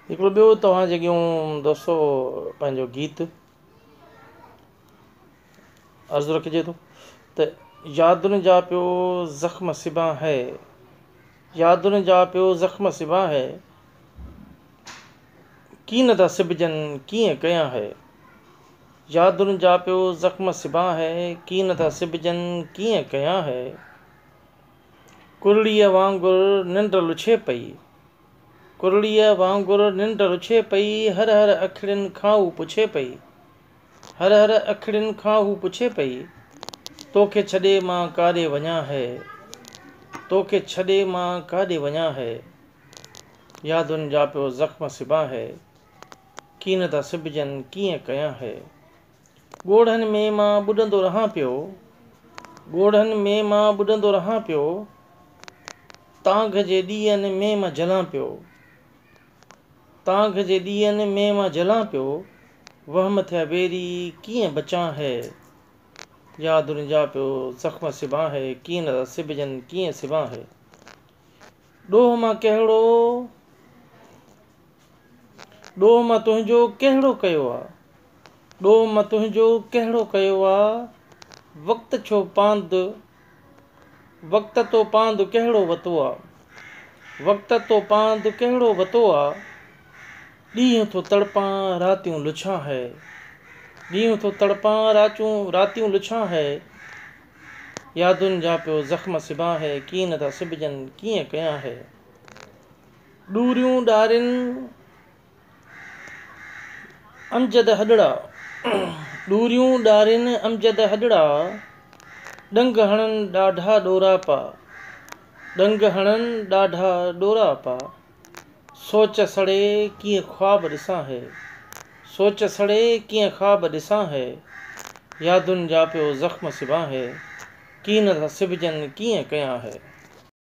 हिकिड़ो ॿियो तव्हां जेकियूं दोस्तो पंहिंजो गीत अर्ज़ु रखिजे थो त यादुनि जा पियो ज़ख़्म सिबा है, यादुनि जा पियो ज़ख़्म सिबा है, कीअं नथा सिबजनि कीअं कयां है। यादुनि जा पियो ज़ख़्म सिबा है, कीअं नथा सिबजनि कीअं कयां है। कुरड़ीअ वांगुरु निंड लुछे पई, कुरड़ीअ वांगुरु निंड लुछे पई, हर हर अखिड़ियुनि खां हू पुछे पई, हर हर अखिड़ियुनि खां हू पुछे पई, तोखे छॾे मां काॾे वञा है, तोखे छॾे मां काॾे वञा है। यादुनि जा पियो ज़ख़्म सिबा है, कीअं नथा सिबजनि कीअं कयां है। ॻोढ़नि में मां ॿुॾंदो रहां पियो, ॻोढ़नि में मां ॿुॾंदो रहां पियो, तांघ जे ॾींहंनि में मां जलां पियो, तांघ जे ॾींहंनि में मां जलां पियो, वहम थिया बेरी कीअं बचां है। यादुनि जा पियो ज़ख़्म सिबा है, कीअं नथा सिबजनि कीअं सिबा है। ॾोह मां कहिड़ो, ॾोह मां तुंहिंजो कहिड़ो कयो आहे, ॾोह मां तुंहिंजो कहिड़ो कयो आहे, वक़्तु छो पांधि, वक़्त तो पांधि कहिड़ो वरितो आहे, वक़्त तो पांधि कहिड़ो वरितो आहे। ॾींहं थो तड़पां रातियूं लुछां है, ॾींहं थो तड़पां रातियूं लुछां है। यादुनि जा पियो ज़ख़्म सिबा है, कीअं नथा सिबजनि कीअं कयां है। ॾूरियूं ॾारियुनि अमजद हॾड़ा, ॾूरियूं ॾारियुनि अमजद हॾड़ा, ॾंग हणनि ॾाढा ॾोरा पा, ॾंग हणनि ॾाढा ॾोरा पा। सोच सड़े कीअं ख़्वाब ॾिसां है, सोच सड़े कीअं ख़्वाब ॾिसां है। यादुनि जा पियो ज़ख़्म सिबा है, कीअं नथा सिबजनि कीअं कयां है।